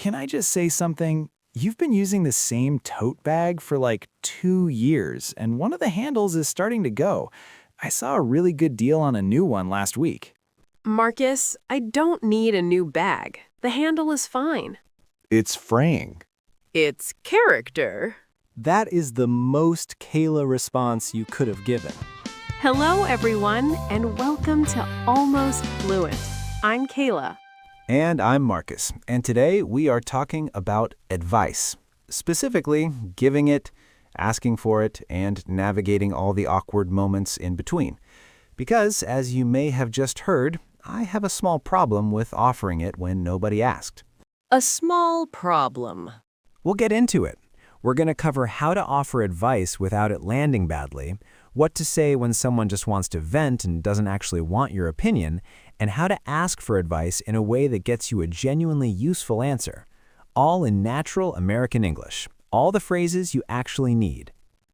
can I just say something? You've been using the same tote bag for like 2 years, and one of the handles is starting to go. I saw a really good deal on a new one last week. Marcus, I don't need a new bag. The handle is fine. It's fraying. It's character. That is the most Kayla response you could have given. Hello, everyone, and welcome to Almost Fluent. I'm Kayla. And I'm Marcus, and today we are talking about advice. Specifically, giving it, asking for it, and navigating all the awkward moments in between. Because, as you may have just heard, I have a small problem with offering it when nobody asked. A small problem. We'll get into it. We're going to cover how to offer advice without it landing badly, what to say when someone just wants to vent and doesn't actually want your opinion, and how to ask for advice in a way that gets you a genuinely useful answer. All in natural American English. All the phrases you actually need.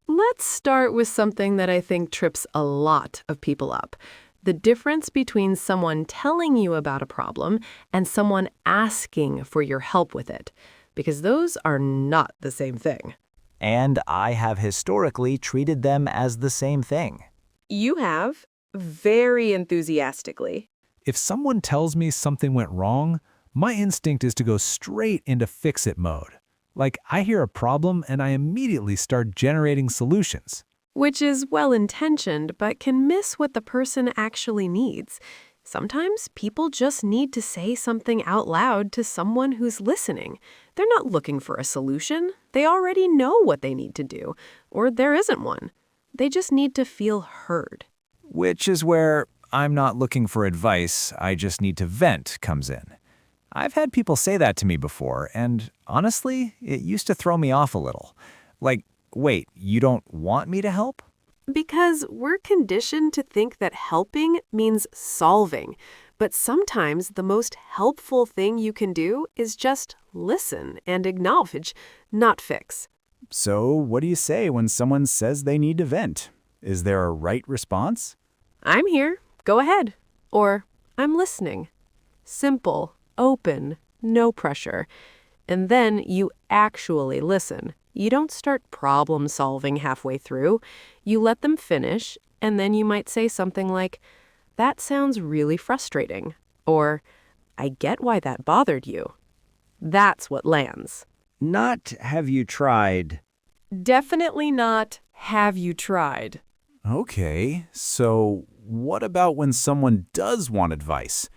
Let's start with something that I think trips a lot of people up. The difference between someone telling you about a problem and someone asking for your help with it. Because those are not the same thing. And I have historically treated them as the same thing. You have, very enthusiastically. If someone tells me something went wrong, my instinct is to go straight into fix-it mode. Like, I hear a problem and I immediately start generating solutions. Which is well-intentioned, but can miss what the person actually needs. Sometimes people just need to say something out loud to someone who's listening. They're not looking for a solution. They already know what they need to do, or there isn't one. They just need to feel heard. Which is where I'm not looking for advice, I just need to vent comes in. I've had people say that to me before, and honestly, it used to throw me off a little. Like, wait, you don't want me to help? Because we're conditioned to think that helping means solving. But sometimes the most helpful thing you can do is just listen and acknowledge, not fix. So what do you say when someone says they need to vent? Is there a right response? I'm here. Go ahead. Or, I'm listening. Simple, open, no pressure. And then you actually listen. You don't start problem solving halfway through. You let them finish, and then you might say something like, "That sounds really frustrating," or, "I get why that bothered you." That's what lands. Not have you tried. Definitely not have you tried. Okay, so what about when someone does want advice?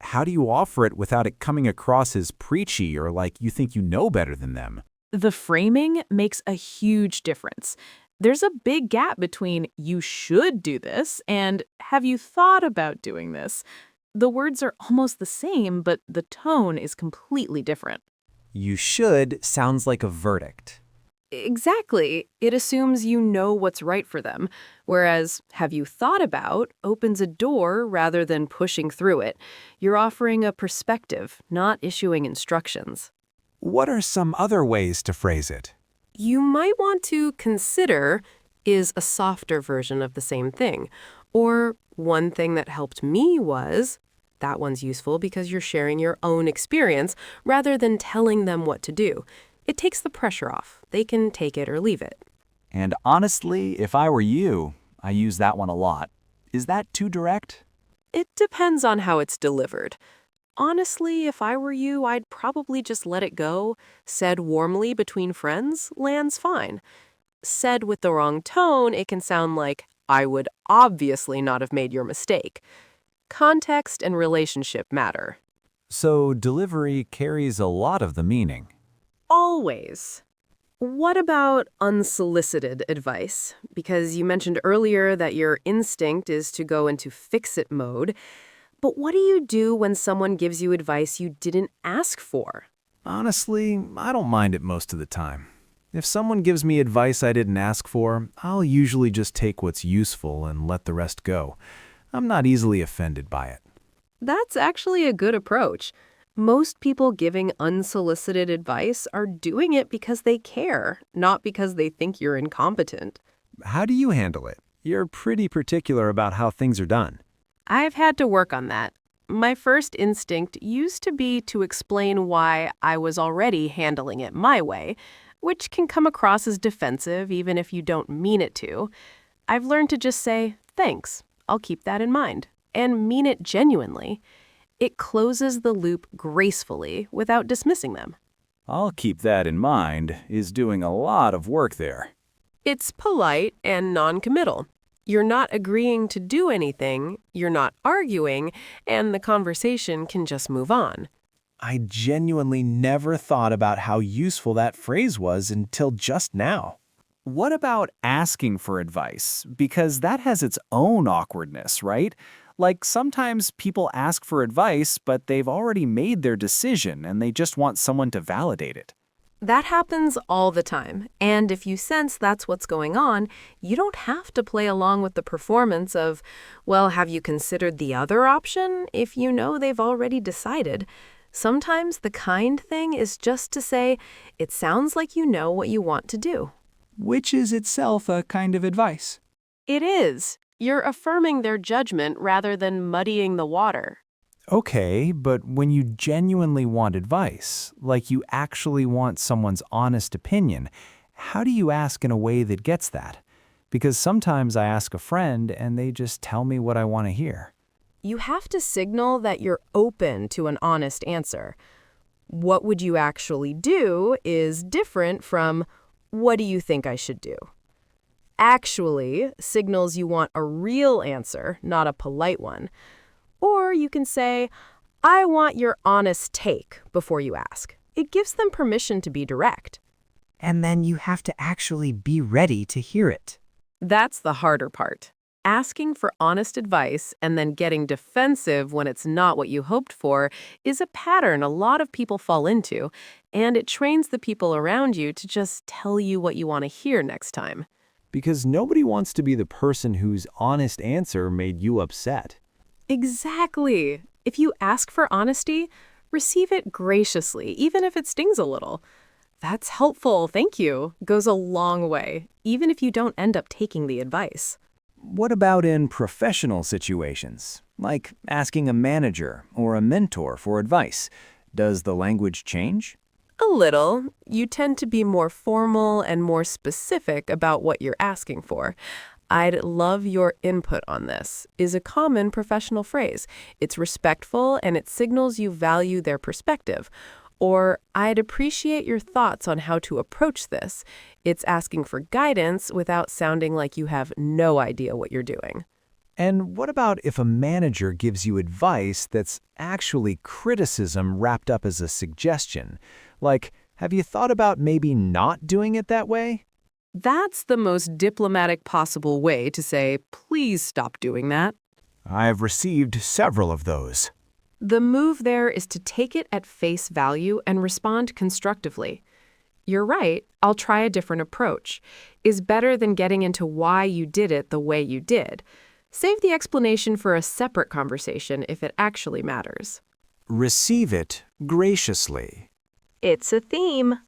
How do you offer it without it coming across as preachy or like you think you know better than them? The framing makes a huge difference. There's a big gap between "you should do this" and "have you thought about doing this?" The words are almost the same, but the tone is completely different. You should sounds like a verdict. Exactly. It assumes you know what's right for them, whereas "have you thought about" opens a door rather than pushing through it. You're offering a perspective, not issuing instructions. What are some other ways to phrase it? You might want to consider is a softer version of the same thing. Or one thing that helped me was, that one's useful because you're sharing your own experience rather than telling them what to do. It takes the pressure off. They can take it or leave it. And honestly, if I were you, I use that one a lot. Is that too direct? It depends on how it's delivered. Honestly, if I were you, I'd probably just let it go. Said warmly between friends lands fine. Said with the wrong tone, it can sound like, "I would obviously not have made your mistake." Context and relationship matter. So delivery carries a lot of the meaning. Always. What about unsolicited advice? Because you mentioned earlier that your instinct is to go into fix-it mode. But what do you do when someone gives you advice you didn't ask for? Honestly, I don't mind it most of the time. If someone gives me advice I didn't ask for, I'll usually just take what's useful and let the rest go. I'm not easily offended by it. That's actually a good approach. Most people giving unsolicited advice are doing it because they care, not because they think you're incompetent. How do you handle it? You're pretty particular about how things are done. I've had to work on that. My first instinct used to be to explain why I was already handling it my way, which can come across as defensive even if you don't mean it to. I've learned to just say, thanks, I'll keep that in mind, and mean it genuinely. It closes the loop gracefully without dismissing them. I'll keep that in mind is doing a lot of work there. It's polite and non-committal. You're not agreeing to do anything, you're not arguing, and the conversation can just move on. I genuinely never thought about how useful that phrase was until just now. What about asking for advice? Because that has its own awkwardness, right? Like sometimes people ask for advice, but they've already made their decision and they just want someone to validate it. That happens all the time, and if you sense that's what's going on, you don't have to play along with the performance of, well, have you considered the other option if you know they've already decided? Sometimes the kind thing is just to say, it sounds like you know what you want to do. Which is itself a kind of advice. It is. You're affirming their judgment rather than muddying the water. Okay, but when you genuinely want advice, like you actually want someone's honest opinion, how do you ask in a way that gets that? Because sometimes I ask a friend and they just tell me what I want to hear. You have to signal that you're open to an honest answer. What would you actually do is different from, what do you think I should do? Actually signals you want a real answer, not a polite one. Or you can say, I want your honest take before you ask. It gives them permission to be direct. And then you have to actually be ready to hear it. That's the harder part. Asking for honest advice and then getting defensive when it's not what you hoped for is a pattern a lot of people fall into, and it trains the people around you to just tell you what you want to hear next time. Because nobody wants to be the person whose honest answer made you upset. Exactly. If you ask for honesty, receive it graciously, even if it stings a little. That's helpful, thank you, goes a long way, even if you don't end up taking the advice. What about in professional situations, like asking a manager or a mentor for advice? Does the language change? A little. You tend to be more formal and more specific about what you're asking for. I'd love your input on this is a common professional phrase. It's respectful and it signals you value their perspective. Or, I'd appreciate your thoughts on how to approach this. It's asking for guidance without sounding like you have no idea what you're doing. And what about if a manager gives you advice that's actually criticism wrapped up as a suggestion? Like, have you thought about maybe not doing it that way? That's the most diplomatic possible way to say, please stop doing that. I've received several of those. The move there is to take it at face value and respond constructively. You're right, I'll try a different approach, is better than getting into why you did it the way you did. Save the explanation for a separate conversation if it actually matters. Receive it graciously. It's a theme.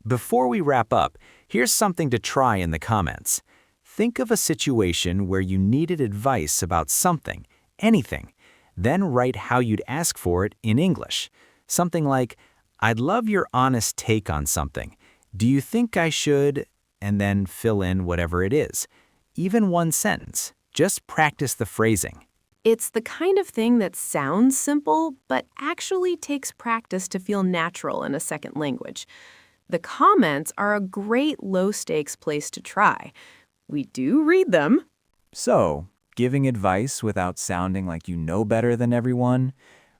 Before we wrap up, here's something to try in the comments. Think of a situation where you needed advice about something, anything. Then write how you'd ask for it in English. Something like, I'd love your honest take on something. Do you think I should? And then fill in whatever it is. Even one sentence. Just practice the phrasing. It's the kind of thing that sounds simple, but actually takes practice to feel natural in a second language. The comments are a great low-stakes place to try. We do read them. So, giving advice without sounding like you know better than everyone,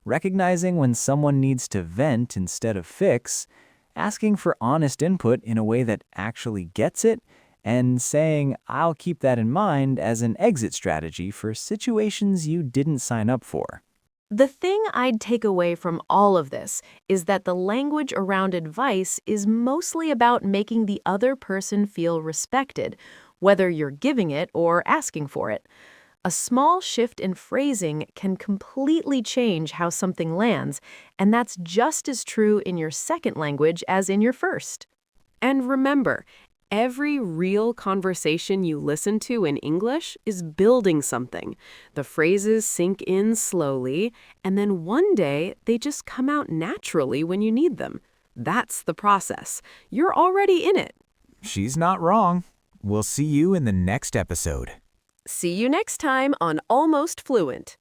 recognizing when someone needs to vent instead of fix, asking for honest input in a way that actually gets it, and saying, I'll keep that in mind as an exit strategy for situations you didn't sign up for. The thing I'd take away from all of this is that the language around advice is mostly about making the other person feel respected, whether you're giving it or asking for it. A small shift in phrasing can completely change how something lands, and that's just as true in your second language as in your first. And remember, Every real conversation you listen to in English is building something. The phrases sink in slowly, and then one day they just come out naturally when you need them. That's the process. You're already in it. She's not wrong. We'll see you in the next episode. See you next time on Almost Fluent.